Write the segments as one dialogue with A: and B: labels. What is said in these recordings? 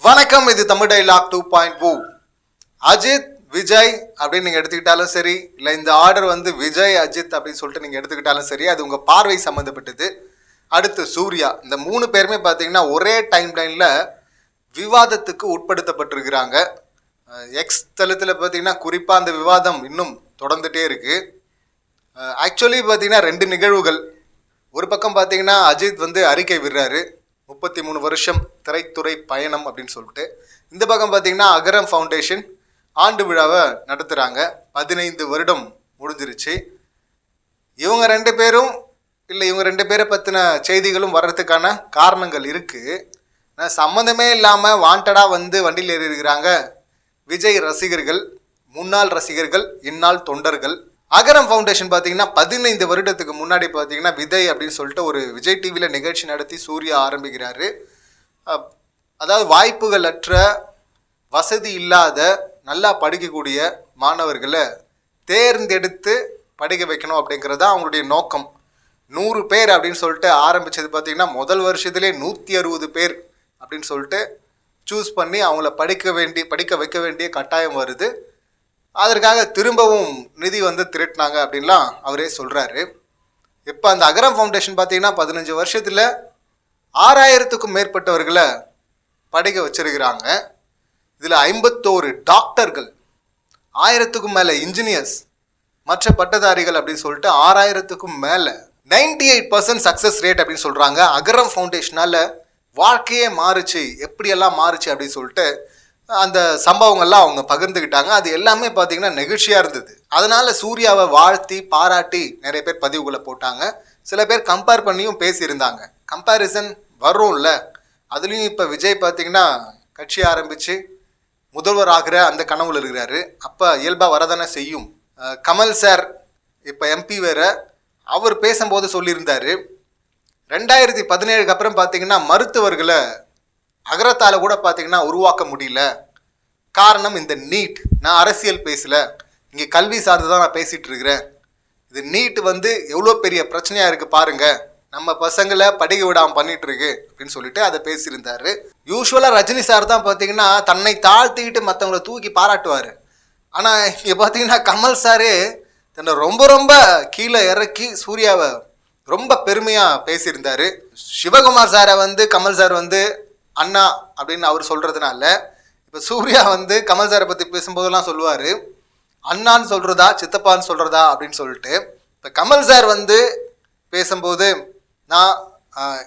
A: வணக்கம், இது தமிழ் டைலாக் 2.0. அஜித் விஜய் அப்படின்னு நீங்கள் எடுத்துக்கிட்டாலும் சரி, இல்லை இந்த ஆர்டர் வந்து விஜய் அஜித் அப்படின்னு சொல்லிட்டு நீங்கள் எடுத்துக்கிட்டாலும் சரி, அது உங்கள் பார்வை சம்மந்தப்பட்டது. அடுத்து சூர்யா. இந்த 3 பேருமே பார்த்தீங்கன்னா ஒரே டைம் லைனில் விவாதத்துக்கு உட்படுத்தப்பட்டிருக்கிறாங்க. எக்ஸ் தளத்தில் பார்த்தீங்கன்னா குறிப்பாக அந்த விவாதம் இன்னும் தொடர்ந்துகிட்டே இருக்குது. ஆக்சுவலி பார்த்தீங்கன்னா 2 நிகழ்வுகள். ஒரு பக்கம் பார்த்தீங்கன்னா அஜித் வந்து அறிக்கை விடுறாரு, 33 வருஷம் திரைத்துறை பயணம் அப்படின்னு சொல்லிட்டு. இந்த பக்கம் பார்த்தீங்கன்னா அகரம் ஃபவுண்டேஷன் ஆண்டு விழாவை நடத்துகிறாங்க. 15 வருடம் முடிஞ்சிருச்சு. இவங்க 2 பேரும் இவங்க 2 பேரை பற்றின செய்திகளும் வர்றதுக்கான காரணங்கள் இருக்குது. சம்மந்தமே இல்லாமல் வாண்டடாக வந்து வண்டியில் ஏறி இருக்கிறாங்க விஜய் ரசிகர்கள், முன்னாள் ரசிகர்கள், இந்நாள் தொண்டர்கள். அகரம் ஃபவுண்டேஷன் பார்த்தீங்கன்னா 15 வருடத்துக்கு முன்னாடி பார்த்தீங்கன்னா விஜய் அப்படின்னு சொல்லிட்டு ஒரு விஜய் டிவியில் நிகழ்ச்சி நடத்தி சூர்யா ஆரம்பிக்கிறாரு. அதாவது வாய்ப்புகள் அற்ற, வசதி இல்லாத, நல்லா படிக்கக்கூடிய மாணவர்களை தேர்ந்தெடுத்து படிக்க வைக்கணும் அப்படிங்கிறது அவங்களுடைய நோக்கம். 100 பேர் அப்படின்னு சொல்லிட்டு ஆரம்பித்தது பார்த்தீங்கன்னா முதல் வருஷத்துலேயே 160 பேர் அப்படின்னு சொல்லிட்டு சூஸ் பண்ணி அவங்கள படிக்க வைக்க வேண்டிய கட்டாயம் வருது. அதற்காக திரும்பவும் நிதி வந்து திரட்டினாங்க அப்படின்லாம் அவரே சொல்கிறாரு. இப்போ அந்த அகரம் ஃபவுண்டேஷன் பார்த்தீங்கன்னா 15 வருஷத்தில் 6000க்கும் மேற்பட்டவர்களை படிக்க வச்சிருக்கிறாங்க. இதில் 51 டாக்டர்கள், 1000க்கும் மேலே இன்ஜினியர்ஸ், மற்ற பட்டதாரிகள் அப்படின்னு சொல்லிட்டு 6000க்கும் மேலே 98% சக்ஸஸ் ரேட் அப்படின்னு சொல்கிறாங்க. அகரம் ஃபவுண்டேஷனால் வாழ்க்கையே மாறுச்சு, எப்படியெல்லாம் மாறுச்சு அப்படின்னு சொல்லிட்டு அந்த சம்பவங்கள்லாம் அவங்க பகிர்ந்துக்கிட்டாங்க. அது எல்லாமே பார்த்தீங்கன்னா நெகிழ்ச்சியாக இருந்தது. அதனால் சூர்யாவை வாழ்த்தி பாராட்டி நிறைய பேர் பதிவுகளை போட்டாங்க. சில பேர் கம்பேர் பண்ணியும் பேசியிருந்தாங்க. கம்பேரிசன் வரும்ல, அதுலேயும் இப்போ விஜய் பார்த்தீங்கன்னா கட்சி ஆரம்பித்து முதல்வர் ஆகிற அந்த கனவுல இருக்கிறாரு. அப்போ இயல்பாக வரதானே செய்யும். கமல் சார் இப்போ எம்பி வேறு, அவர் பேசும்போது சொல்லியிருந்தார் 2017க்கு அப்புறம் பார்த்தீங்கன்னா மருத்துவர்களை அகரத்தால் கூட பார்த்தீங்கன்னா உருவாக்க முடியல. காரணம் இந்த நீட். நான் அரசியல் பேசலை, இங்கே கல்வி சார்ந்து தான் நான் பேசிகிட்டு இருக்கிறேன். இது நீட் வந்து எவ்வளோ பெரிய பிரச்சனையாக இருக்குது பாருங்கள், நம்ம பசங்களை படிக்க விடாமல் பண்ணிகிட்ருக்கு அப்படின்னு சொல்லிட்டு அதை பேசியிருந்தார். யூஸ்வலாக ரஜினி சார் தான் பார்த்தீங்கன்னா தன்னை தாழ்த்திக்கிட்டு மற்றவங்கள தூக்கி பாராட்டுவார். ஆனால் இங்கே பார்த்தீங்கன்னா கமல் சாரே தன்னை ரொம்ப ரொம்ப கீழே இறக்கி சூர்யாவை ரொம்ப பெருமையாக பேசியிருந்தார். சிவகுமார் சாரை வந்து கமல் சார் வந்து அண்ணா அப்படின்னு அவர் சொல்கிறதுனால இப்போ சூர்யா வந்து கமல் சாரை பற்றி பேசும்போதெல்லாம் சொல்லுவார், அண்ணான்னு சொல்கிறதா சித்தப்பான்னு சொல்கிறதா அப்படின்னு சொல்லிட்டு. இப்போ கமல் சார் வந்து பேசும்போது நான்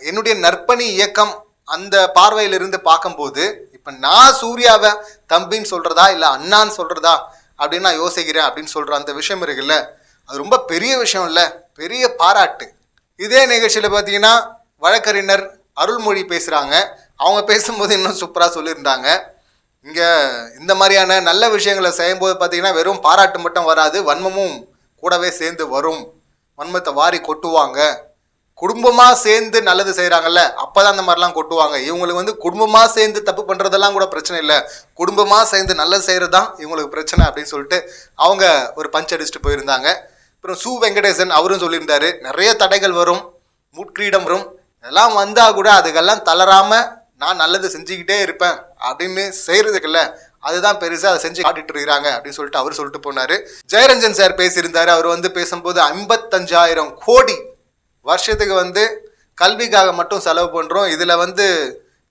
A: என்னுடைய நற்பணி இயக்கம் அந்த பார்வையிலிருந்து பார்க்கும்போது இப்போ நான் சூர்யாவை தம்பின்னு சொல்கிறதா இல்லை அண்ணான்னு சொல்கிறதா அப்படின்னு நான் யோசிக்கிறேன் அப்படின்னு சொல்கிற அந்த விஷயம் இருக்குல்ல, அது ரொம்ப பெரிய விஷயம் இல்லை, பெரிய பாராட்டு. இதே நிகழ்ச்சியில் பார்த்தீங்கன்னா வழக்கறிஞர் அருள்மொழி பேசுகிறாங்க. அவங்க பேசும்போது இன்னும் சூப்பராக சொல்லியிருந்தாங்க. இங்கே இந்த மாதிரியான நல்ல விஷயங்களை செய்யும்போது பார்த்தீங்கன்னா வெறும் பாராட்டு மட்டும் வராது, வன்மமும் கூடவே சேர்ந்து வரும். வன்மத்தை வாரி கொட்டுவாங்க. குடும்பமாக சேர்ந்து நல்லது செய்கிறாங்கல்ல, அப்போ தான் அந்த மாதிரிலாம் கொட்டுவாங்க. இவங்களுக்கு வந்து குடும்பமாக சேர்ந்து தப்பு பண்ணுறதெல்லாம் கூட பிரச்சனை இல்லை, குடும்பமாக சேர்ந்து நல்லது செய்கிறது தான் இவங்களுக்கு பிரச்சனை அப்படின்னு சொல்லிட்டு அவங்க ஒரு பஞ்ச் அடிச்சுட்டு போயிருந்தாங்க. அப்புறம் சு வெங்கடேசன் அவரும் சொல்லியிருந்தாரு, நிறைய தடைகள் வரும், முட்கிரீடம் வரும், இதெல்லாம் வந்தால் கூட அதுக்கெல்லாம் தளராமல் நான் நல்லது செஞ்சுக்கிட்டே இருப்பேன் அப்படின்னு செய்கிறதுக்குல்ல, அதுதான் பெருசாக அதை செஞ்சு காட்டிட்டு இருக்கிறாங்க அப்படின்னு சொல்லிட்டு அவர் சொல்லிட்டு போனார். ஜெயரஞ்சன் சார் பேசியிருந்தார். அவர் வந்து பேசும்போது 55,000 கோடி வருஷத்துக்கு வந்து கல்விக்காக மட்டும் செலவு பண்ணுறோம், இதில் வந்து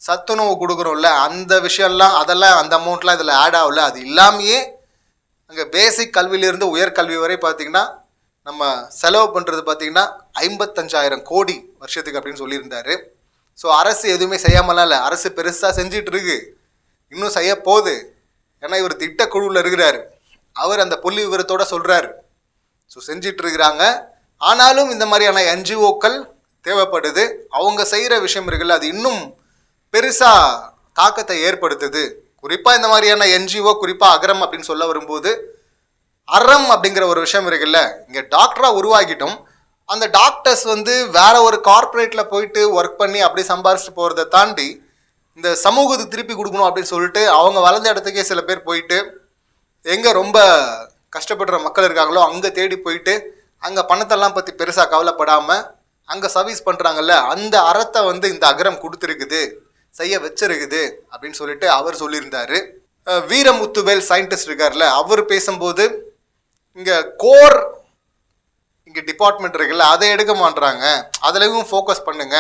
A: சத்துணவு கொடுக்குறோம்ல அந்த விஷயம்லாம், அதெல்லாம் அந்த அமௌண்ட்லாம் இதில் ஆட் ஆகல. அது இல்லாமையே அங்கே பேசிக் கல்வியிலேருந்து உயர்கல்வி வரை பார்த்திங்கன்னா நம்ம செலவு பண்ணுறது பார்த்திங்கன்னா 55,000 கோடி வருஷத்துக்கு அப்படின்னு சொல்லியிருந்தார். ஸோ அரசு எதுவுமே செய்யாமலாம் இல்லை, அரசு பெருசாக செஞ்சிட்டு இருக்கு, இன்னும் செய்ய போகுது. ஏன்னா இவர் திட்டக்குழுவில் இருக்கிறாரு, அவர் அந்த புள்ளி விவரத்தோடு சொல்கிறாரு. ஸோ செஞ்சிட்டு இருக்கிறாங்க. ஆனாலும் இந்த மாதிரியான என்ஜிஓக்கள் தேவைப்படுது. அவங்க செய்கிற விஷயம் இருக்குல்ல, அது இன்னும் பெருசாக தாக்கத்தை ஏற்படுத்துது. குறிப்பாக இந்த மாதிரியான என்ஜிஓ, குறிப்பாக அகரம் அப்படின்னு சொல்ல வரும்போது, அறம் அப்படிங்கிற ஒரு விஷயம் இருக்குல்ல, இங்கே டாக்டராக உருவாக்கிட்டோம். அந்த டாக்டர்ஸ் வந்து வேற ஒரு கார்ப்பரேட்டில் போயிட்டு ஒர்க் பண்ணி அப்படி சம்பாரிச்சுட்டு போகிறத தாண்டி இந்த சமூகத்துக்கு திருப்பி கொடுக்கணும் அப்படின்னு சொல்லிட்டு அவங்க வளர்ந்த இடத்துக்கே சில பேர் போயிட்டு எங்கே ரொம்ப கஷ்டப்படுற மக்கள் இருக்காங்களோ அங்கே தேடி போயிட்டு அங்கே பணத்தெல்லாம் பற்றி பெருசாக கவலைப்படாமல் அங்கே சர்வீஸ் பண்ணுறாங்கல்ல, அந்த அறத்தை வந்து இந்த அகரம் கொடுத்துருக்குது. செய்ய வச்சிருக்குது அப்படின்னு சொல்லிட்டு அவர் சொல்லியிருந்தாரு. வீரமுத்துவேல் சயின்டிஸ்ட் இருக்கார்ல, அவர் பேசும்போது இங்கே கோர் இங்கே டிபார்ட்மெண்ட் இருக்குல்ல, அதை எடுக்க மாட்டுறாங்க, அதுலேயும் ஃபோக்கஸ் பண்ணுங்க,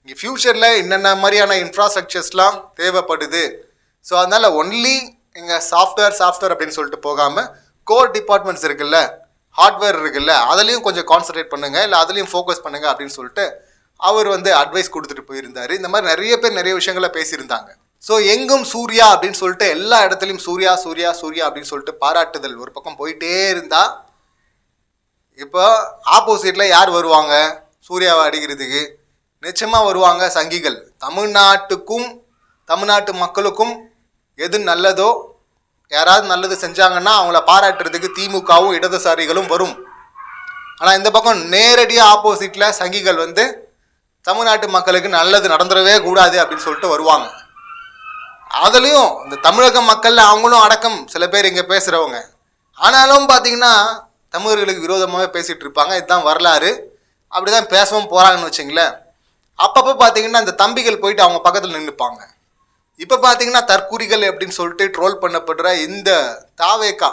A: இங்கே ஃப்யூச்சரில் என்னென்ன மாதிரியான இன்ஃப்ராஸ்ட்ரக்சர்ஸ்லாம் தேவைப்படுது. ஸோ அதனால் ஒன்லி இங்கே சாஃப்ட்வேர் அப்படின்னு சொல்லிட்டு போகாமல் கோர் டிபார்ட்மெண்ட்ஸ் இருக்குல்ல, ஹார்ட்வேர் இருக்குல்ல, அதுலேயும் கொஞ்சம் கான்சன்ட்ரேட் பண்ணுங்க, இல்லை அதுலேயும் ஃபோக்கஸ் பண்ணுங்க அப்படின்னு சொல்லிட்டு அவர் வந்து அட்வைஸ் கொடுத்துட்டு போயிருந்தார். இந்த மாதிரி நிறைய பேர் நிறைய விஷயங்களை பேசியிருந்தாங்க. ஸோ எங்கும் சூர்யா அப்படின்னு சொல்லிட்டு எல்லா இடத்துலையும் சூர்யா சூர்யா சூர்யா அப்படின்னு சொல்லிட்டு பாராட்டுதல் ஒரு பக்கம் போயிட்டே இருந்தா, இப்போ ஆப்போசிட்டில் யார் வருவாங்க சூர்யாவை அடிக்கிறதுக்கு? நிச்சயமாக வருவாங்க சங்கிகள். தமிழ்நாட்டுக்கும் தமிழ்நாட்டு மக்களுக்கும் எது நல்லதோ, யாராவது நல்லது செஞ்சாங்கன்னா அவங்கள பாராட்டுறதுக்கு திமுகவும் இடதுசாரிகளும் வரும். ஆனால் இந்த பக்கம் நேரடியாக ஆப்போசிட்டில் சங்கிகள் வந்து தமிழ்நாட்டு மக்களுக்கு நல்லது நடந்துடவே கூடாது அப்படின்னு சொல்லிட்டு வருவாங்க. அதுலேயும் இந்த தமிழக மக்களில் அவங்களும் அடக்கம் சில பேர் இங்கே பேசுகிறவங்க. ஆனாலும் பார்த்தீங்கன்னா தமிழர்களுக்கு விரோதமாகவே பேசிகிட்டு இருப்பாங்க. இதுதான் வரலாறு, அப்படி தான் பேசவும் போகிறாங்கன்னு வச்சுங்களேன். அப்பப்போ பார்த்தீங்கன்னா இந்த தம்பிகள் போயிட்டு அவங்க பக்கத்தில் நின்றுப்பாங்க. இப்போ பார்த்தீங்கன்னா தற்குறிகள் அப்படின்னு சொல்லிட்டு ட்ரோல் பண்ணப்படுற இந்த தாவேக்கா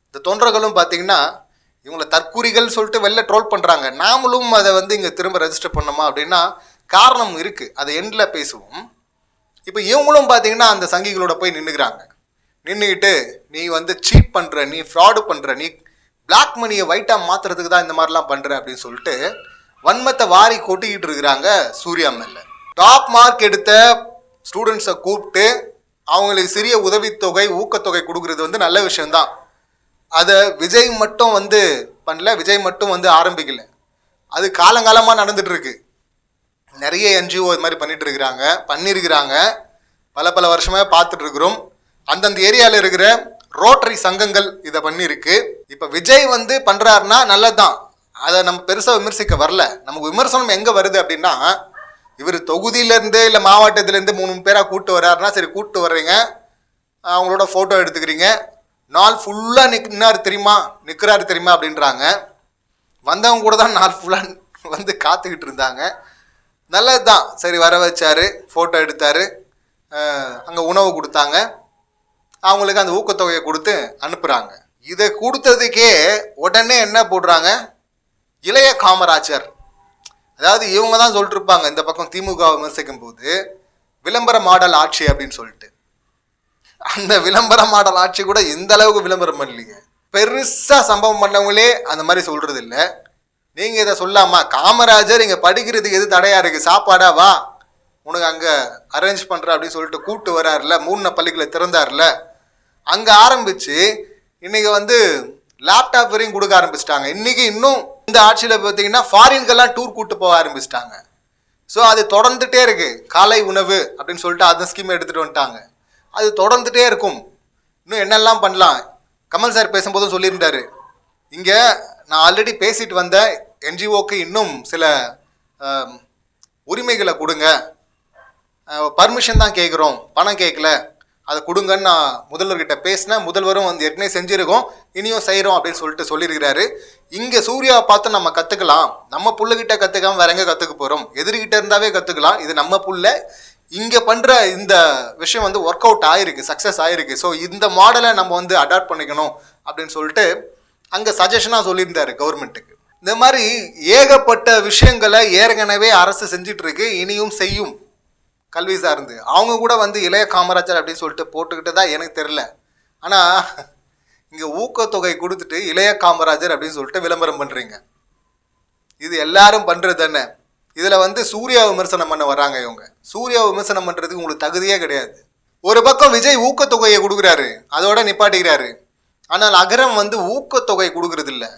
A: இந்த தொண்டர்களும் பார்த்தீங்கன்னா இவங்களை தற்குறிகள் சொல்லிட்டு வெளில ட்ரோல் பண்ணுறாங்க. நாமளும் அதை வந்து இங்கே திரும்ப ரெஜிஸ்டர் பண்ணோமா அப்படின்னா காரணம் இருக்குது, அதை எண்டில் பேசுவோம். இப்போ இவங்களும் பார்த்தீங்கன்னா அந்த சங்கிகளோட போய் நின்றுக்கிறாங்க. நின்றுக்கிட்டு நீ வந்து சீட் பண்ணுற, நீ ஃப்ராடு பண்ணுற, நீ பிளாக் மணியை ஒயிட்டாக மாற்றுறதுக்கு தான் இந்த மாதிரிலாம் பண்ணுற அப்படின்னு சொல்லிட்டு வன்மத்தை வாரி கொட்டிக்கிட்டு இருக்கிறாங்க சூர்யா மேலே. டாப் மார்க் எடுத்த ஸ்டூடெண்ட்ஸை கூப்பிட்டு அவங்களுக்கு சிறிய உதவித்தொகை ஊக்கத்தொகை கொடுக்குறது வந்து நல்ல விஷயந்தான். அதை விஜய் மட்டும் வந்து பண்ணல, விஜய் மட்டும் வந்து ஆரம்பிக்கல, அது காலங்காலமாக நடந்துகிட்ருக்கு. நிறைய என்ஜிஓ இது மாதிரி பண்ணியிருக்கிறாங்க, பல வருஷமாக பார்த்துட்ருக்குறோம். அந்தந்த ஏரியாவில் இருக்கிற ரோட்டரி சங்கங்கள் இதை பண்ணியிருக்கு. இப்போ விஜய் வந்து பண்ணுறாருன்னா நல்லதுதான், அதை நம்ம பெருசாக விமர்சிக்க வரல. நமக்கு விமர்சனம் எங்கே வருது அப்படின்னா, இவர் தொகுதியிலேருந்து இல்லை மாவட்டத்திலேருந்து 3 பேராக கூப்பிட்டு வர்றாருன்னா சரி, கூப்பிட்டு வர்றீங்க, அவங்களோட ஃபோட்டோ எடுத்துக்கிறீங்க, நாள் ஃபுல்லாக நிற்கிறாரு தெரியுமா அப்படின்றாங்க. வந்தவங்க கூட தான் நாள் ஃபுல்லாக வந்து காத்துக்கிட்டு இருந்தாங்க. நல்லது தான், சரி வர வச்சார், ஃபோட்டோ எடுத்தார், அங்கே உணவு கொடுத்தாங்க, அவங்களுக்கு அந்த ஊக்கத்தொகையை கொடுத்து அனுப்புகிறாங்க. இதை கொடுத்ததுக்கே உடனே என்ன போடுறாங்க, இளைய காமராஜர். அதாவது இவங்க தான் சொல்லிட்டு இருப்பாங்க இந்த பக்கம் திமுக விமர்சிக்கும் போது விளம்பர மாடல் ஆட்சி அப்படின்னு சொல்லிட்டு. அந்த விளம்பர மாடல் ஆட்சி கூட இந்த அளவுக்கு விளம்பரம் பண்ணலீங்க. பெருசாக சம்பவம் பண்ணவங்களே அந்த மாதிரி சொல்கிறது இல்லை. நீங்கள் இதை சொல்லாமா, காமராஜர் இங்கே படிக்கிறதுக்கு எது தடையாக இருக்குது, சாப்பாடா வா உனக்கு அங்கே அரேஞ்ச் பண்ணுற அப்படின்னு சொல்லிட்டு கூப்பிட்டு வராருல, 3 பள்ளிகளை திறந்தார்ல, அங்கே ஆரம்பித்து இன்றைக்கி வந்து லேப்டாப் வரையும் கொடுக்க ஆரம்பிச்சிட்டாங்க. இன்றைக்கி இன்னும் இந்த ஆட்சியில் பார்த்தீங்கன்னா ஃபாரின்கெல்லாம் டூர் கூப்பிட்டு போக ஆரம்பிச்சிட்டாங்க. ஸோ அது தொடர்ந்துகிட்டே இருக்குது. காலை உணவு அப்படின்னு சொல்லிட்டு அந்த ஸ்கீம் எடுத்துகிட்டு வந்துட்டாங்க. அது தொடர்ந்துகிட்டே இருக்கும். இன்னும் என்னெல்லாம் பண்ணலாம். கமல் சார் பேசும்போதும் சொல்லியிருந்தார், இங்கே நான் ஆல்ரெடி பேசிட்டு வந்த என்ஜிஓக்கு இன்னும் சில உரிமைகளை கொடுங்க, பர்மிஷன் தான் கேட்குறோம், பணம் கேட்கல, அதை கொடுங்கன்னு நான் முதல்வர்கிட்ட பேசினேன். முதல்வரும் வந்து ஏற்கனவே செஞ்சுருக்கோம், இனியும் செய்கிறோம் அப்படின்னு சொல்லிட்டு சொல்லியிருக்கிறாரு. இங்கே சூர்யாவை பார்த்து நம்ம கற்றுக்கலாம், நம்ம புள்ளுகிட்ட கற்றுக்காமல் வேற எங்கே கற்றுக்க போகிறோம், எதிர்கிட்ட இருந்தாவே கற்றுக்கலாம். இது நம்ம புள்ள, இங்கே பண்ணுற இந்த விஷயம் வந்து ஒர்க் அவுட் ஆகிருக்கு, சக்ஸஸ் ஆகிருக்கு. ஸோ இந்த மாடலை நம்ம வந்து அடாப்ட் பண்ணிக்கணும் அப்படின்னு சொல்லிட்டு அங்கே சஜஷனாக சொல்லியிருந்தாரு கவர்மெண்ட்டுக்கு. இந்த மாதிரி ஏகப்பட்ட விஷயங்களை ஏற்கனவே அரசு செஞ்சிட்ருக்கு, இனியும் செய்யும். கல்வி சார்ந்து அவங்க கூட வந்து இளைய காமராஜர் அப்படின்னு சொல்லிட்டு போட்டுக்கிட்டு தான் எனக்கு தெரில. ஆனால் இங்கே ஊக்கத்தொகை கொடுத்துட்டு இளைய காமராஜர் அப்படின்னு சொல்லிட்டு விளம்பரம் பண்ணுறீங்க. இது எல்லாரும் பண்ணுறது தானே. இதில் வந்து சூர்யா விமர்சனம் பண்ண வராங்க இவங்க. சூர்யா விமர்சனம் பண்ணுறதுக்கு உங்களுக்கு தகுதியே கிடையாது. ஒரு பக்கம் விஜய் ஊக்கத்தொகையை கொடுக்குறாரு, அதோட நிப்பாட்டிக்கிறாரு. ஆனால் அகரம் வந்து ஊக்கத்தொகை கொடுக்கறது இல்லை.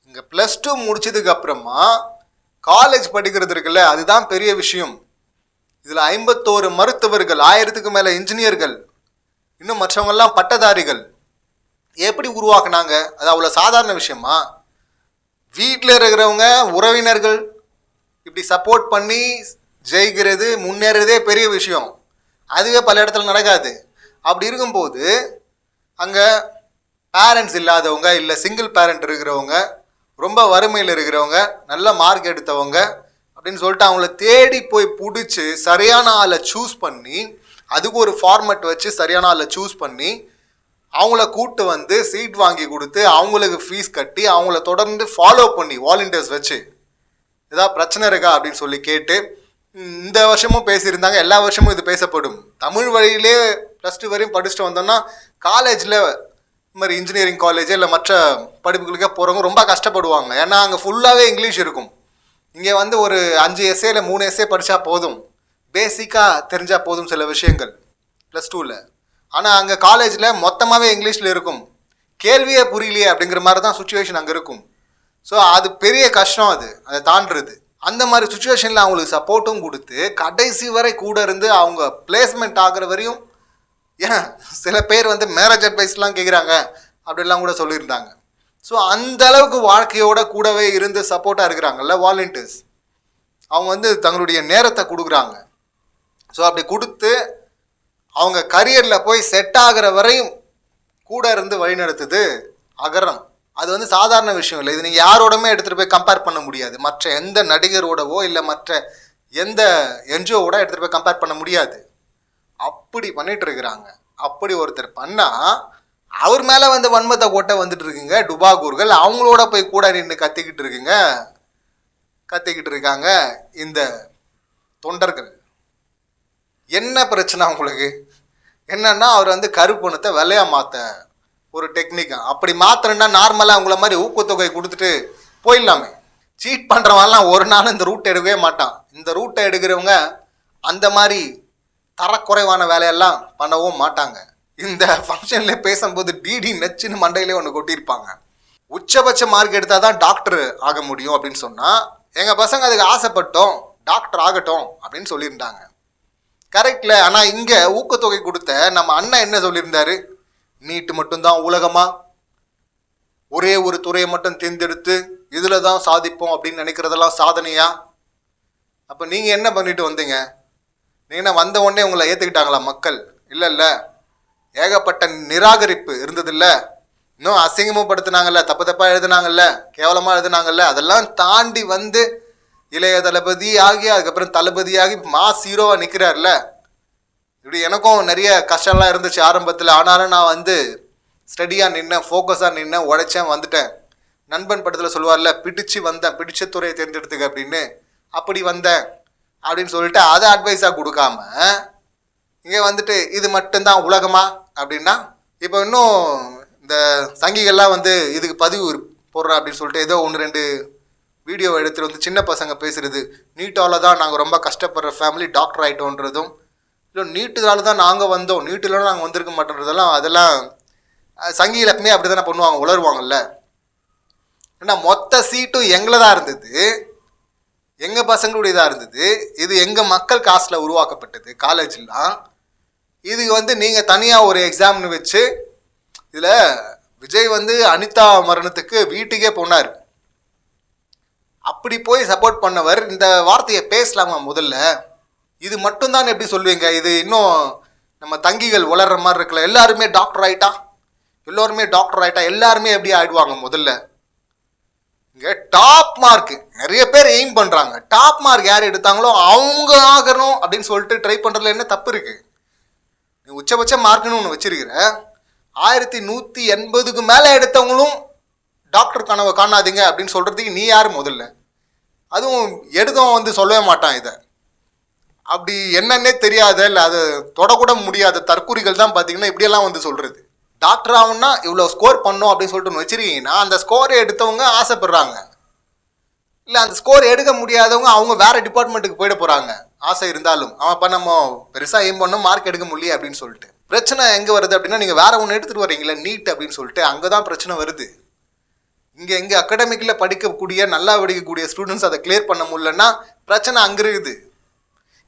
A: இங்கே +2 முடிச்சதுக்கு அப்புறமா காலேஜ் படிக்கிறது இருக்குல்ல, அதுதான் பெரிய விஷயம். இதில் 51 மருத்துவர்கள், 1000க்கு மேலே இன்ஜினியர்கள், இன்னும் மற்றவங்கெல்லாம் பட்டதாரிகள் எப்படி உருவாக்குனாங்க? அது அவ்வளோ சாதாரண விஷயமா? வீட்டில் இருக்கிறவங்க உறவினர்கள் இப்படி சப்போர்ட் பண்ணி ஜெயிக்கிறது, முன்னேறதே பெரிய விஷயம். அதுவே பல இடத்துல நடக்காது. அப்படி இருக்கும்போது அங்கே பேரண்ட்ஸ் இல்லாதவங்க, இல்லை சிங்கிள் பேரண்ட் இருக்கிறவங்க, ரொம்ப வறுமையில் இருக்கிறவங்க, நல்ல மார்க் எடுத்தவங்க, அப்படின்னு சொல்லிட்டு அவங்கள தேடி போய் பிடிச்சி சரியான ஆளை சூஸ் பண்ணி, அதுக்கு ஒரு ஃபார்மேட் வச்சு சரியான ஆளை சூஸ் பண்ணி அவங்கள கூப்பிட்டு வந்து சீட் வாங்கி கொடுத்து அவங்களுக்கு ஃபீஸ் கட்டி அவங்கள தொடர்ந்து ஃபாலோ பண்ணி வாலண்டியர்ஸ் வச்சு ஏதாவது பிரச்சனை இருக்கா அப்படின்னு சொல்லி கேட்டு இந்த வருஷமும் பேசியிருந்தாங்க. எல்லா வருஷமும் இது பேசப்படும். தமிழ் வழியிலே +2 வரையும் படிச்சுட்டு வந்தோம்னா காலேஜில் இந்த மாதிரி இன்ஜினியரிங் காலேஜ் இல்லை மற்ற படிப்புகளுக்கே போகிறவங்க ரொம்ப கஷ்டப்படுவாங்க. ஏன்னா அங்கே ஃபுல்லாகவே இங்கிலீஷ் இருக்கும். இங்கே வந்து ஒரு 5 எஸ்ஏ இல்லை 3 எஸ்ஏ படித்தா போதும், பேசிக்காக தெரிஞ்சால் போதும் சில விஷயங்கள் +2ல். ஆனால் அங்கே காலேஜில் மொத்தமாகவே இங்கிலீஷில் இருக்கும். கேள்வியே புரியலையே அப்படிங்கிற மாதிரி தான் சுச்சுவேஷன் அங்கே இருக்கும். ஸோ அது பெரிய கஷ்டம், அதை தாண்டுறது. அந்த மாதிரி சுச்சுவேஷனில் அவங்களுக்கு சப்போர்ட்டும் கொடுத்து கடைசி வரை கூட இருந்து அவங்க பிளேஸ்மெண்ட் ஆகிற வரையும், ஏன் சில பேர் வந்து மேரேஜ் அட்வைஸ்லாம் கேட்குறாங்க அப்படிலாம் கூட சொல்லியிருந்தாங்க. ஸோ அந்த அளவுக்கு வாழ்க்கையோட கூடவே இருந்து சப்போர்ட்டாக இருக்கிறாங்கல்ல வாலண்டியர்ஸ், அவங்க வந்து தங்களுடைய நேரத்தை கொடுக்குறாங்க. ஸோ அப்படி கொடுத்து அவங்க கரியரில் போய் செட் ஆகிற வரையும் கூட இருந்து வழிநடத்துது அகரம். அது வந்து சாதாரண விஷயம் இல்லை. இது நீங்கள் யாரோடமே எடுத்துகிட்டு போய் கம்பேர் பண்ண முடியாது. மற்ற எந்த நடிகரோடவோ இல்லை மற்ற எந்த என்ஜிஓவோட எடுத்துகிட்டு போய் கம்பேர் பண்ண முடியாது. அப்படி பண்ணிட்டு இருக்கிறாங்க. அப்படி ஒருத்தர் பண்ணால் அவர் மேலே வந்து வன்மத்தை கொட்டை வந்துட்டு இருக்குங்க டுபாகூர்கள். அவங்களோட போய் கூட நின்று கத்திக்கிட்டு இருக்காங்க இந்த தொண்டர்கள். என்ன பிரச்சனை அவங்களுக்கு? என்னன்னா அவர் வந்து கருப்பணத்தை வெள்ளையாக மாற்ற ஒரு டெக்னிக்கா. அப்படி மாத்திரன்னா நார்மலாக அவங்கள மாதிரி ஊக்கத்தொகை கொடுத்துட்டு போயிடலாமே. சீட் பண்ணுறவங்கலாம் ஒரு நாள் இந்த ரூட்டை எடுக்கவே மாட்டான். இந்த ரூட்டை எடுக்கிறவங்க அந்த மாதிரி தரக்குறைவான வேலையெல்லாம் பண்ணவும் மாட்டாங்க. இந்த ஃபங்க்ஷன்ல பேசும்போது டிடி நச்சுன்னு மண்டையிலே ஒன்று கொட்டியிருப்பாங்க. உச்சபட்ச மார்க் எடுத்தால் தான் டாக்டர் ஆக முடியும் அப்படின்னு சொன்னால் எங்கள் பசங்க அதுக்கு ஆசைப்பட்டோம், டாக்டர் ஆகட்டும் அப்படின்னு சொல்லியிருந்தாங்க. கரெக்டில். ஆனால் இங்கே ஊக்கத்தொகை கொடுத்த நம்ம அண்ணன் என்ன சொல்லியிருந்தாரு? நீட்டு மட்டும்தான் உலகமா, ஒரே ஒரு துறையை மட்டும் தேர்ந்தெடுத்து இதில் தான் சாதிப்போம் அப்படின்னு நினைக்கிறதெல்லாம் சாதனையா? அப்போ நீங்கள் என்ன பண்ணிட்டு வந்தீங்க? நீங்கள் வந்த உடனே உங்களை ஏற்றுக்கிட்டாங்களா மக்கள்? இல்லை, ஏகப்பட்ட நிராகரிப்பு இருந்ததில்ல. இன்னும் அசிங்கமும் படுத்தினாங்கல்ல, தப்பாக எழுதுனாங்கல்ல, கேவலமாக எழுதுனாங்கல்ல. அதெல்லாம் தாண்டி வந்து இளைய தளபதி ஆகி அதுக்கப்புறம் தளபதியாகி மாஸ் ஹீரோவாக நிற்கிறார்ல. இப்படி எனக்கும் நிறைய கஷ்டம்லாம் இருந்துச்சு ஆரம்பத்தில். ஆனாலும் நான் வந்து ஸ்டடியாக நின்னேன், ஃபோக்கஸாக நின்னேன், உழைச்சேன், வந்துட்டேன். நண்பன் படத்தில் சொல்லுவார்ல, பிடிச்ச துறையை தேர்ந்தெடுத்துக்க அப்படின்னு. அப்படி வந்தேன் அப்படின்னு சொல்லிட்டு அதை அட்வைஸாக கொடுக்காம இங்கே வந்துட்டு இது மட்டும்தான் உலகமா அப்படின்னா, இப்போ இன்னும் இந்த சங்கிகள்லாம் வந்து இதுக்கு பதிவு போடுறா அப்படின்னு சொல்லிட்டு ஏதோ 1-2 வீடியோ எடுத்துகிட்டு வந்து சின்ன பசங்க பேசுகிறது, நீட்டால் தான் நாங்கள் ரொம்ப கஷ்டப்படுற ஃபேமிலி டாக்டர் ஆகிட்டோன்றதும், இல்லை நீட்டுனால தான் நாங்கள் வந்தோம், நீட்டுலாம் நாங்கள் வந்திருக்க மாட்டோன்றதெல்லாம், அதெல்லாம் சங்கிகள் எப்பவுமே அப்படி தானே பண்ணுவாங்க, உளருவாங்கல்ல. ஏன்னா மொத்த சீட்டும் எங்களை தான் இருந்தது, எங்கள் பசங்களுடையதாக இருந்தது. இது எங்கள் மக்கள் காசில் உருவாக்கப்பட்டது காலேஜெலாம். இது வந்து நீங்கள் தனியாக ஒரு எக்ஸாம்னு வச்சு, இதில் விஜய் வந்து அனிதா மரணத்துக்கு வீட்டுக்கே போனார். அப்படி போய் சப்போர்ட் பண்ணவர் இந்த வார்த்தையை பேசலாமா முதல்ல? இது மட்டும்தான் எப்படி சொல்லுவீங்க? இது இன்னும் நம்ம தங்கிகள் வளர்கிற மாதிரி இருக்கல. எல்லாருமே டாக்டர் ஆகிட்டா, எல்லாருமே எப்படி ஆகிடுவாங்க முதல்ல? இங்கே டாப் மார்க் நிறைய பேர் எய்ம் பண்ணுறாங்க. டாப் மார்க் யார் எடுத்தாங்களோ அவங்க ஆகணும் அப்படின்னு சொல்லிட்டு ட்ரை பண்ணுறதுல என்ன தப்பு இருக்குது? நீ உச்சபட்ச மார்க்குன்னு ஒன்று வச்சிருக்கிற. 1180க்கு மேலே எடுத்தவங்களும் டாக்டர் கனவை காணாதீங்க அப்படின்னு சொல்கிறதுக்கு நீ யார் முதல்ல? அதுவும் எடுத்தவன் வந்து சொல்லவே மாட்டான் இதை. அப்படி என்னன்னே தெரியாத, இல்லை அதை தொடக்கூட முடியாத தற்கூறிகள் தான் பார்த்தீங்கன்னா இப்படியெல்லாம் வந்து சொல்கிறது. டாக்டர் ஆகும்னா இவ்வளோ ஸ்கோர் பண்ணோம் அப்படின்னு சொல்லிட்டு வச்சிருக்கீங்கன்னா, அந்த ஸ்கோரை எடுத்தவங்க ஆசைப்படுறாங்க. இல்லை அந்த ஸ்கோர் எடுக்க முடியாதவங்க அவங்க வேறு டிபார்ட்மெண்ட்டுக்கு போயிட போகிறாங்க. ஆசை இருந்தாலும் அவன் நம்ம பெருசாக எய்ம் பண்ணோம், மார்க் எடுக்க முடியல அப்படின்னு சொல்லிட்டு. பிரச்சனை எங்கே வருது அப்படின்னா, நீங்கள் வேறு ஒன்று எடுத்துகிட்டு வரீங்களா நீட் அப்படின்னு சொல்லிட்டு, அங்கே தான் பிரச்சனை வருது. இங்கே அகாடமிக்கில் படிக்கக்கூடிய நல்லா படிக்கக்கூடிய ஸ்டூடெண்ட்ஸ் அதை கிளியர் பண்ண முடியலன்னா பிரச்சனை அங்கே இருக்குது.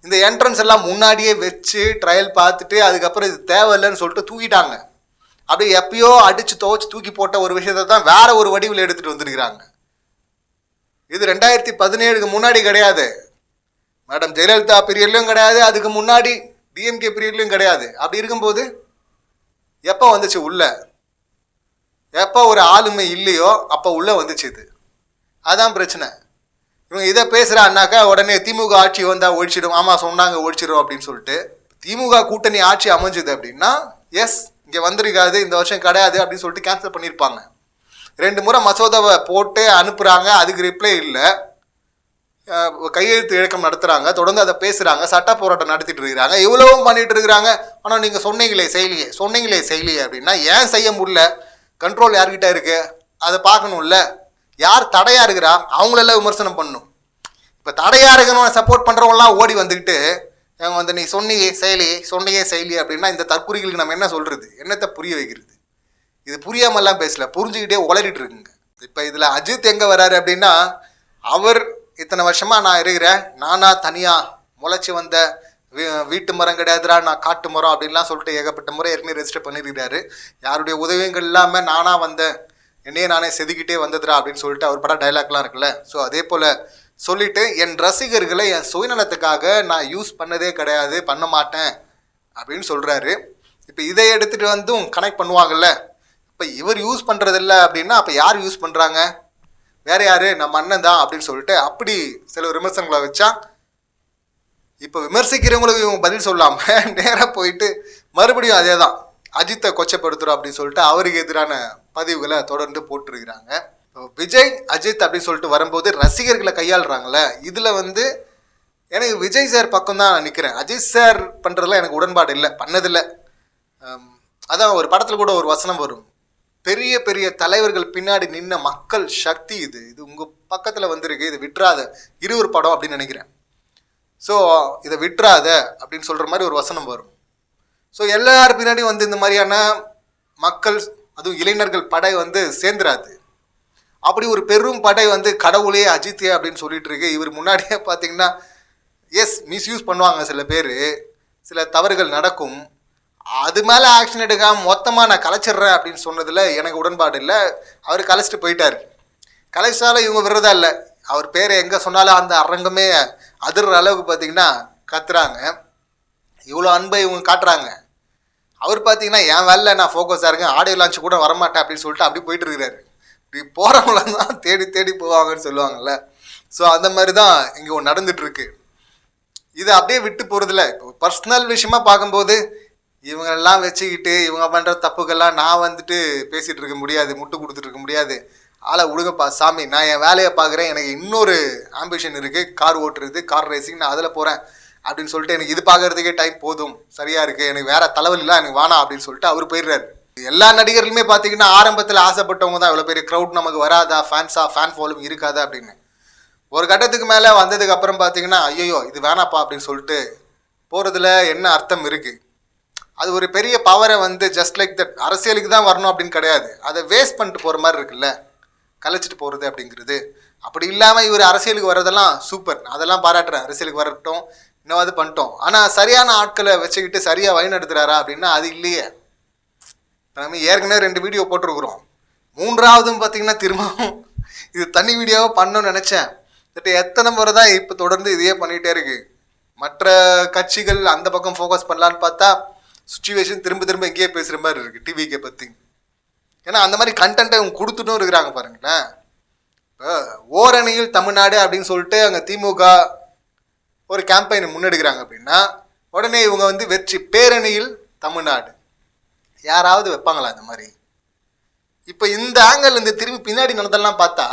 A: இந்த என்ட்ரன்ஸ் எல்லாம் முன்னாடியே வச்சு ட்ரையல் பார்த்துட்டு அதுக்கப்புறம் இது தேவையில்லைன்னு சொல்லிட்டு தூக்கிட்டாங்க. அப்படியே எப்பயோ அடித்து துவச்சி தூக்கி போட்ட ஒரு விஷயத்தை தான் வேற ஒரு வடிவில் எடுத்துகிட்டு வந்துருக்கிறாங்க. இது 2017க்கு முன்னாடி கிடையாது, மேடம் ஜெயலலிதா பீரியட்லையும் கிடையாது, அதுக்கு முன்னாடி டிஎம்கே பீரியட்லையும் கிடையாது. அப்படி இருக்கும்போது எப்போ வந்துச்சு உள்ள? எப்போ ஒரு ஆளுமை இல்லையோ அப்போ உள்ளே வந்துச்சு. இது அதான் பிரச்சனை. இவங்க இதை பேசுகிறான்னாக்கா உடனே திமுக ஆட்சி வந்தால் ஒழிச்சிடும். ஆமாம் சொன்னாங்க ஒழிச்சிடும் அப்படின்னு சொல்லிட்டு. திமுக கூட்டணி ஆட்சி அமைஞ்சுது அப்படின்னா எஸ் இங்கே வந்திருக்காது, இந்த வருஷம் கிடையாது அப்படின்னு சொல்லிட்டு கேன்சல் பண்ணியிருப்பாங்க. 2 முறை மசோதாவை போட்டு அனுப்புகிறாங்க, அதுக்கு ரிப்ளை இல்லை. கையெழுத்து இயக்கம் நடத்துகிறாங்க, தொடர்ந்து அதை பேசுகிறாங்க, சட்ட போராட்டம் நடத்திட்டு இருக்கிறாங்க, இவ்வளவும் பண்ணிட்டு இருக்கிறாங்க. ஆனால் நீங்கள் சொன்னீங்களே செய்யலையே அப்படின்னா ஏன் செய்ய முடியல? கண்ட்ரோல் யார்கிட்ட இருக்கு அதை பார்க்கணும்ல. யார் தடையா இருக்கிறா அவங்களெல்லாம் விமர்சனம் பண்ணணும். இப்போ தடையா இருக்கணும் சப்போர்ட் பண்ணுறவங்களாம் ஓடி வந்துக்கிட்டு அவங்க வந்து நீ சொன்னியே செய்யலையே அப்படின்னா இந்த தற்குறிகளுக்கு நம்ம என்ன சொல்கிறது, என்னத்தை புரிய வைக்கிறது? இது புரியாமல்லாம் பேசல, புரிஞ்சுக்கிட்டே உளறிட்டு இருக்குங்க. இப்போ இதில் அஜித் எங்கே வராரு அப்படின்னா, அவர் இத்தனை வருஷமாக நான் இருக்கிறேன், நானா தனியாக முளைச்சி வந்த வீட்டு மரம் கிடையாதுரா நான் காட்டு மரம் அப்படின்லாம் சொல்லிட்டு ஏகப்பட்ட முறை ஏற்கனவே ரெஜிஸ்டர் பண்ணியிருக்கிறாரு. யாருடைய உதவிகள் இல்லாமல் நானாக வந்தேன், என்னையே நானே செதுக்கிட்டே வந்ததுரா அப்படின்னு சொல்லிட்டு அவர் படம் டைலாக்லாம் இருக்குல்ல. ஸோ அதே போல் சொல்லிட்டு என் ரசிகர்களை என் சுயநலத்துக்காக நான் யூஸ் பண்ணதே கிடையாது, பண்ண மாட்டேன் அப்படின்னு சொல்கிறாரு. இப்போ இதை எடுத்துகிட்டு வந்தும் கனெக்ட் பண்ணுவாங்கல்ல. இப்போ இவர் யூஸ் பண்ணுறதில்ல அப்படின்னா அப்போ யார் யூஸ் பண்ணுறாங்க? வேற யார்? நம்ம அண்ணன் தான் அப்படின்னு சொல்லிட்டு அப்படி சில விமர்சனங்களை வச்சா, இப்போ விமர்சிக்கிறவங்களுக்கு இவங்க பதில் சொல்லாமல் நேராக போயிட்டு மறுபடியும் அதே தான் அஜித்தை கொச்சப்படுத்துகிறோம் அப்படின்னு சொல்லிட்டு அவருக்கு எதிரான பதிவுகளை தொடர்ந்து போட்டிருக்கிறாங்க. விஜய் அஜித் அப்படின்னு சொல்லிட்டு வரும்போது ரசிகர்களை கையாளுறாங்களே, இதில் வந்து எனக்கு விஜய் சார் பக்கம் தான் நான் நிற்கிறேன். அஜித் சார் பண்ணுறதுல எனக்கு உடன்பாடு இல்லை, பண்ணதில்லை. அதான் ஒரு படத்தில் கூட ஒரு வசனம் வரும், பெரிய பெரிய தலைவர்கள் பின்னாடி நின்ன மக்கள் சக்தி இது உங்கள் பக்கத்தில் வந்திருக்கு, இது விட்டுறாத. ஒரு படம் அப்படின்னு நினைக்கிறேன். ஸோ இதை விட்டுறாத அப்படின்னு சொல்கிற மாதிரி ஒரு வசனம் வரும். ஸோ எல்லார் பின்னாடியும் வந்து இந்த மாதிரியான மக்கள், அதுவும் இளைஞர்கள் படை வந்து சேர்ந்துராது. அப்படி ஒரு பெரும் படை வந்து கடவுளே அஜித்தே அப்படின்னு சொல்லிட்டு இருக்கு. இவர் முன்னாடியே பார்த்தீங்கன்னா எஸ் மிஸ்யூஸ் பண்ணுவாங்க சில பேர், சில தவறுகள் நடக்கும். அது மேலே ஆக்ஷன் எடுக்காமல் மொத்தமாக நான் கலைச்சிட்றேன் அப்படின்னு சொன்னதில் எனக்கு உடன்பாடு இல்லை. அவர் கலைச்சிட்டு போயிட்டார். கலைச்சாலும் இவங்க விடுறதா இல்லை. அவர் பேரை எங்கே சொன்னாலும் அந்த அரங்கமே அதிர்ற அளவுக்கு பார்த்தீங்கன்னா கத்துறாங்க. இவ்வளோ அன்பை இவங்க காட்டுறாங்க. அவர் பார்த்தீங்கன்னா என் வேலை நான் ஃபோக்கஸாக இருக்கேன், ஆடியோ லான்ச் கூட வரமாட்டேன் அப்படின்னு சொல்லிட்டு அப்படி போயிட்டு இருக்கிறாரு. இப்படி போகிறவங்களாம் தான் தேடி தேடி போவாங்கன்னு சொல்லுவாங்கள்ல. ஸோ அந்த மாதிரி தான் இங்கே ஒன்று நடந்துகிட்ருக்கு. இதை அப்படியே விட்டு போகிறதில்ல. இப்போ பர்சனல் விஷயமா பார்க்கும்போது இவங்கெல்லாம் வச்சுக்கிட்டு இவங்க பண்ணுற தப்புக்கெல்லாம் நான் வந்துட்டு பேசிகிட்டு இருக்க முடியாது, முட்டு கொடுத்துட்டு இருக்க முடியாது. ஆளை விடுங்கப்பா சாமி, நான் என் வேலையை பார்க்குறேன், எனக்கு இன்னொரு ஆம்பிஷன் இருக்குது, கார் ஓட்டுறது, கார் ரேசிங், நான் அதில் போகிறேன் அப்படின்னு சொல்லிட்டு எனக்கு இது பார்க்குறதுக்கே டைம் போதும், சரியாக இருக்குது, எனக்கு வேறு தலைவலிலாம் எனக்கு வேணாம் அப்படின்னு சொல்லிட்டு அவர் போயிடுறாரு. எல்லா நடிகர்களுமே பார்த்தீங்கன்னா ஆரம்பத்தில் ஆசைப்பட்டவங்க தான், இவ்வளோ பெரிய க்ரௌட் நமக்கு வராதா, ஃபேன் ஃபாலோவிங் இருக்காதா அப்படின்னு. ஒரு கட்டத்துக்கு மேலே வந்ததுக்கு அப்புறம் பார்த்தீங்கன்னா ஐயோ இது வேணாப்பா அப்படின்னு சொல்லிட்டு போகிறதுல என்ன அர்த்தம் இருக்குது? அது ஒரு பெரிய பவரை வந்து ஜஸ்ட் லைக் தட் அரசியலுக்கு தான் வரணும் அப்படின்னு கிடையாது, அதை வேஸ்ட் பண்ணிட்டு போகிற மாதிரி இருக்குல்ல, கலைச்சிட்டு போகிறது அப்படிங்கிறது. அப்படி இல்லாமல் இவர் அரசியலுக்கு வர்றதெல்லாம் சூப்பர், அதெல்லாம் பாராட்டுறேன். அரசியலுக்கு வரட்டும், இன்னும் பண்ணிட்டோம். ஆனால் சரியான ஆட்களை வச்சுக்கிட்டு சரியாக வழி நடத்துகிறாரா அப்படின்னா அது இல்லையே. நம்ம ஏற்கனவே 2 வீடியோ போட்டிருக்கிறோம். 3ஆவதும் பார்த்தீங்கன்னா திரும்பவும் இது தனி வீடியோவாக பண்ணணும்னு நினச்சேன். எத்தனை முறை தான் இப்போ தொடர்ந்து இதையே பண்ணிகிட்டே இருக்குது. மற்ற கட்சிகள் அந்த பக்கம் ஃபோக்கஸ் பண்ணலான்னு பார்த்தா சுச்சுவேஷன் திரும்ப எங்கேயே பேசுகிற மாதிரி இருக்குது டிவிக்கை பற்றி. ஏன்னா அந்த மாதிரி கண்டென்ட்டை அவங்க கொடுத்துட்டும் இருக்கிறாங்க பாருங்களேன். இப்போ ஓரணியில் தமிழ்நாடு அப்படின்னு சொல்லிட்டு அங்கே திமுக ஒரு கேம்பெயினை முன்னெடுக்கிறாங்க அப்படின்னா உடனே இவங்க வந்து வெற்றி பேரணியில் தமிழ்நாடு யாராவது வைப்பாங்களா இந்த மாதிரி? இப்போ இந்த ஆங்கிள் இந்த திரும்பி பின்னாடி நடந்தெல்லாம் பார்த்தா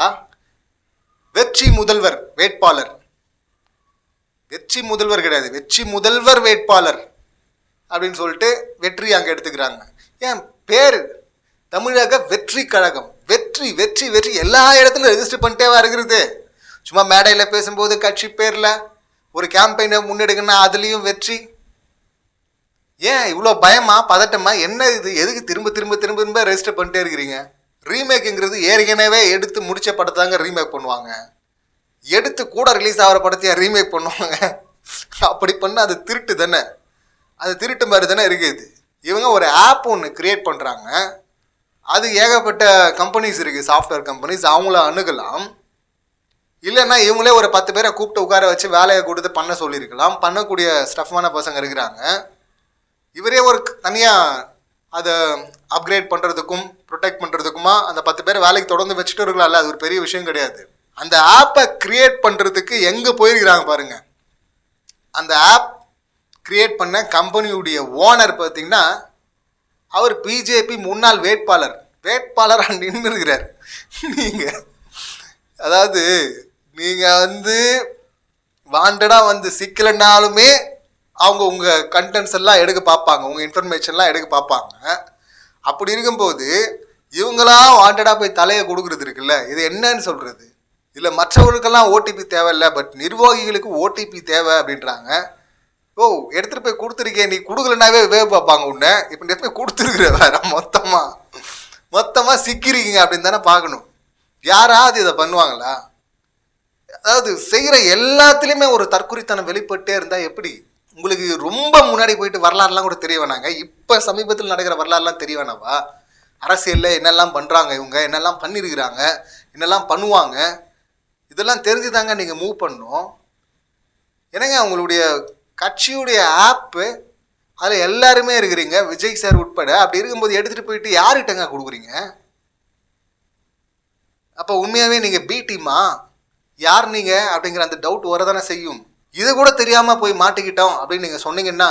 A: வெற்றி முதல்வர் வேட்பாளர், வெற்றி முதல்வர் கிடையாது, வெற்றி முதல்வர் வேட்பாளர் அப்படின்னு சொல்லிட்டு வெற்றி அங்கே எடுத்துக்கிறாங்க. ஏன் பேர் தமிழக வெற்றி கழகம், வெற்றி வெற்றி வெற்றி எல்லா இடத்துலையும் ரெஜிஸ்டர் பண்ணிட்டே வருகிறது. சும்மா மேடையில் பேசும்போது கட்சி பேரில் ஒரு கேம்பெயினை முன்னெடுக்கணும்னா அதுலேயும் வெற்றி. ஏன் இவ்வளோ பயமா பதட்டமா என்ன இது? எதுக்கு திரும்ப திரும்ப திரும்ப திரும்ப ரெஜிஸ்டர் பண்ணிட்டே இருக்கிறீங்க? ரீமேக்குங்கிறது ஏற்கனவே எடுத்து முடிச்ச படத்தாங்க ரீமேக் பண்ணுவாங்க, எடுத்து கூட ரிலீஸ் ஆகிற படத்தையே ரீமேக் பண்ணுவாங்க. அப்படி பண்ண அது திருட்டு தானே, அது திருட்டு மாதிரி தானே இருக்குது. இவங்க ஒரு ஆப் ஒன்று க்ரியேட் பண்ணுறாங்க, அது ஏகப்பட்ட கம்பெனிஸ் இருக்குது, சாஃப்ட்வேர் கம்பெனிஸ், அவங்கள அணுகலாம். இல்லைன்னா இவங்களே ஒரு 10 பேரை கூப்பிட்டு உட்கார வச்சு வேலையை கொடுத்து பண்ண சொல்லியிருக்கலாம். பண்ணக்கூடிய ஸ்டஃப்பான பசங்க இருக்கிறாங்க. இவரே ஒரு தனியாக அதை அப்கிரேட் பண்ணுறதுக்கும் ப்ரொடெக்ட் பண்ணுறதுக்குமா அந்த 10 பேர் வேலைக்கு தொடர்ந்து வச்சுட்டு இருக்கலாம்ல, அது ஒரு பெரிய விஷயம் கிடையாது. அந்த ஆப்பை கிரியேட் பண்ணுறதுக்கு எங்கே போயிருக்கிறாங்க பாருங்க. அந்த ஆப் கிரியேட் பண்ண கம்பெனியுடைய ஓனர் பார்த்தீங்கன்னா அவர் பிஜேபி முன்னாள் வேட்பாளராக நின்று இருக்கிறார். நீங்கள் அதாவது நீங்கள் வாண்டடாக சிக்கலைனாலுமே அவங்க உங்கள் கண்டென்ட்ஸ் எல்லாம் எடுக்க பார்ப்பாங்க, உங்கள் இன்ஃபர்மேஷன்லாம் எடுக்க பார்ப்பாங்க. அப்படி இருக்கும்போது இவங்களாம் வாண்டடாக போய் தலையை கொடுக்குறது இருக்குல்ல, இது என்னன்னு சொல்கிறது? இல்லை மற்றவர்களுக்கெல்லாம் ஓடிபி தேவையில்லை, பட் நிர்வாகிகளுக்கு ஓடிபி தேவை அப்படின்றாங்க. ஓ, எடுத்துகிட்டு போய் கொடுத்துருக்கேன், நீ கொடுக்கலனாவே வேவு பார்ப்பாங்க உன்னை. இப்போ எடுத்து போய் கொடுத்துருக்குற வேற மொத்தமாக சிக்கிறீங்க அப்படின்னு தானே பார்க்கணும். யாராவது இதை பண்ணுவாங்களா? அதாவது செய்கிற எல்லாத்துலேயுமே ஒரு தற்குறித்தனம் வெளிப்பட்டே இருந்தால் எப்படி? உங்களுக்கு ரொம்ப முன்னாடி போயிட்டு வரலாறுலாம் கூட தெரிய வேணாங்க, இப்போ சமீபத்தில் நடக்கிற வரலாறுலாம் தெரிய வேணாவா? அரசியலில் என்னெல்லாம் பண்ணுறாங்க, இவங்க என்னெல்லாம் பண்ணியிருக்கிறாங்க, என்னெல்லாம் பண்ணுவாங்க, இதெல்லாம் தெரிஞ்சுதாங்க நீங்கள் மூவ் பண்ணணும். என்னங்க உங்களுடைய கட்சியுடைய ஆப்பு அதில் எல்லாருமே இருக்கிறீங்க, விஜய் சார் உட்பட. அப்படி இருக்கும்போது எடுத்துகிட்டு போயிட்டு யார்கிட்டங்க கொடுக்குறீங்க? அப்போ உண்மையாகவே நீங்கள் பி டீமா, யார் நீங்கள் அப்படிங்கிற அந்த டவுட் வரதானே செய்யும். இது கூட தெரியாமல் போய் மாட்டிக்கிட்டோம் அப்படின்னு நீங்கள் சொன்னீங்கன்னா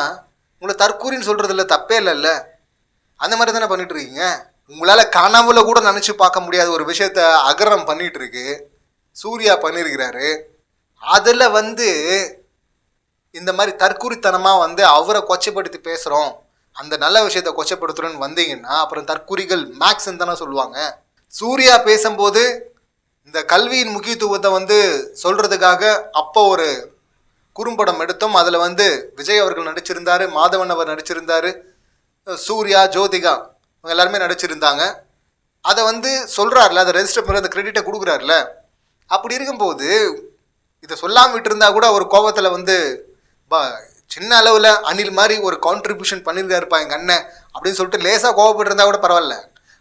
A: உங்களை தற்கூரின்னு சொல்கிறதுல தப்பே இல்லைல்ல. அந்த மாதிரி தானே பண்ணிட்டு இருக்கீங்க. உங்களால் கனவுல கூட நினச்சி பார்க்க முடியாத ஒரு விஷயத்த அகரம் பண்ணிகிட்டு இருக்கு, சூர்யா பண்ணியிருக்கிறாரு. அதில் இந்த மாதிரி தற்கூரித்தனமாக அவரை கொச்சைப்படுத்தி பேசுகிறோம், அந்த நல்ல விஷயத்தை கொச்சைப்படுத்துகிறோன்னு வந்தீங்கன்னா அப்புறம் தற்கூரிகள் மேக்ஸ்ன்னு தானே சொல்லுவாங்க. சூர்யா பேசும்போது இந்த கல்வியின் முக்கியத்துவத்தை சொல்கிறதுக்காக அப்போ ஒரு குறும்படம் எடுத்தோம். அதில் விஜய் அவர்கள் நடிச்சிருந்தார், மாதவன் அவர் நடிச்சிருந்தார், சூர்யா, ஜோதிகா அவங்க எல்லாருமே நடிச்சிருந்தாங்க. அதை சொல்கிறார்ல, அதை ரெஜிஸ்டர் பண்ணி அந்த கிரெடிட்டை கொடுக்குறாருல. அப்படி இருக்கும்போது இதை சொல்லாமல் விட்டுருந்தா கூட ஒரு கோபத்தில் சின்ன அளவில் அணில் மாதிரி ஒரு கான்ட்ரிபியூஷன் பண்ணியிருக்காருப்பா எங்கள் அண்ணன் அப்படின்னு சொல்லிட்டு லேசாக கோபப்பட்டிருந்தா கூட பரவாயில்ல.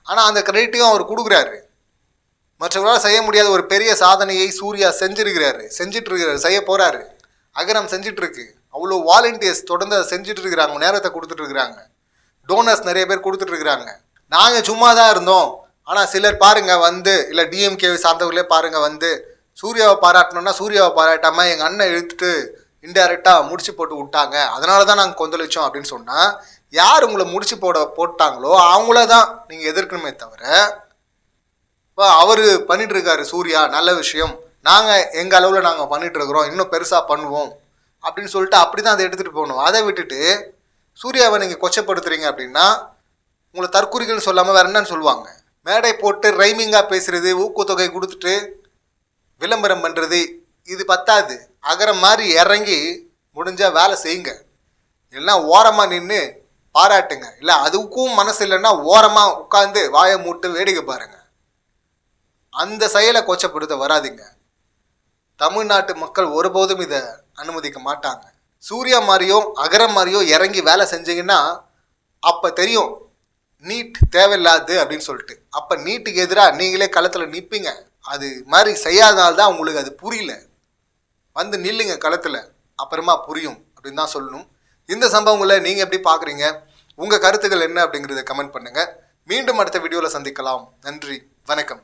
A: ஆனால் அந்த கிரெடிட்டையும் அவர் கொடுக்குறாரு. மற்றவர்களால் செய்ய முடியாத ஒரு பெரிய சாதனையை சூர்யா செஞ்சிட்ருக்கிறாரு, செய்ய போகிறாரு. அகரம் செஞ்சிட்ருக்கு. அவ்வளோ வாலண்டியர்ஸ் தொடர்ந்து அதை செஞ்சுட்டு இருக்கிறாங்க, நேரத்தை கொடுத்துட்ருக்குறாங்க, டோனர்ஸ் நிறைய பேர் கொடுத்துட்ருக்குறாங்க. நாங்கள் சும்மா தான் இருந்தோம். ஆனால் சிலர் பாருங்கள் இல்லை டிஎம்கேவை சார்ந்தவர்களே பாருங்கள் சூர்யாவை பாராட்டணும்னா சூர்யாவை பாராட்டாமல் எங்கள் அண்ணன் இழுத்துட்டு இன்டைரக்டாக முடிச்சு போட்டு விட்டாங்க, அதனால தான் நாங்கள் கொந்தளிச்சோம் அப்படின்னு சொன்னால் யார் உங்களை முடிச்சு போட்டாங்களோ அவங்கள தான் நீங்கள் எதிர்க்கணுமே தவிர, இப்போ அவர் பண்ணிகிட்ருக்காரு சூர்யா, நல்ல விஷயம், நாங்கள் எங்கள் அளவில் நாங்கள் பண்ணிகிட்ருக்குறோம், இன்னும் பெருசாக பண்ணுவோம் அப்படின்னு சொல்லிட்டு அப்படி தான் அதை எடுத்துகிட்டு போகணும். அதை விட்டுட்டு சூர்யாவை நீங்கள் கொச்சப்படுத்துறீங்க அப்படின்னா உங்களை தற்குறிகள் சொல்லாமல் வேறு என்னன்னு சொல்லுவாங்க? மேடை போட்டு ரைமிங்காக பேசுகிறது, ஊக்கத்தொகை கொடுத்துட்டு விளம்பரம் பண்ணுறது, இது பத்தாது. அகரம் மாதிரி இறங்கி முடிஞ்சால் வேலை செய்யுங்க, இல்லைன்னா ஓரமாக நின்று பாராட்டுங்க. இல்லை அதுக்கும் மனசு இல்லைன்னா ஓரமாக உட்காந்து வாயை மூட்டு வேடிக்கை பாருங்க. அந்த செயலை கொச்சப்படுத்த வராதிங்க. தமிழ்நாட்டு மக்கள் ஒருபோதும் இதை அனுமதிக்க மாட்டாங்க. சூர்யா மாதிரியோ அகரம் மாதிரியோ இறங்கி வேலை செஞ்சீங்கன்னா அப்போ தெரியும் நீட் தேவையில்லாது அப்படின்னு சொல்லிட்டு. அப்போ நீட்டுக்கு எதிராக நீங்களே களத்தில் நிற்பீங்க. அது மாதிரி செய்யாதனால்தான் உங்களுக்கு அது புரியல. நில்லுங்க களத்தில், அப்புறமா புரியும் அப்படின்னு தான் சொல்லணும். இந்த சம்பவங்களை நீங்கள் எப்படி பார்க்குறீங்க, உங்கள் கருத்துக்கள் என்ன அப்படிங்கிறத கமெண்ட் பண்ணுங்கள். மீண்டும் அடுத்த வீடியோவில் சந்திக்கலாம். நன்றி, வணக்கம்.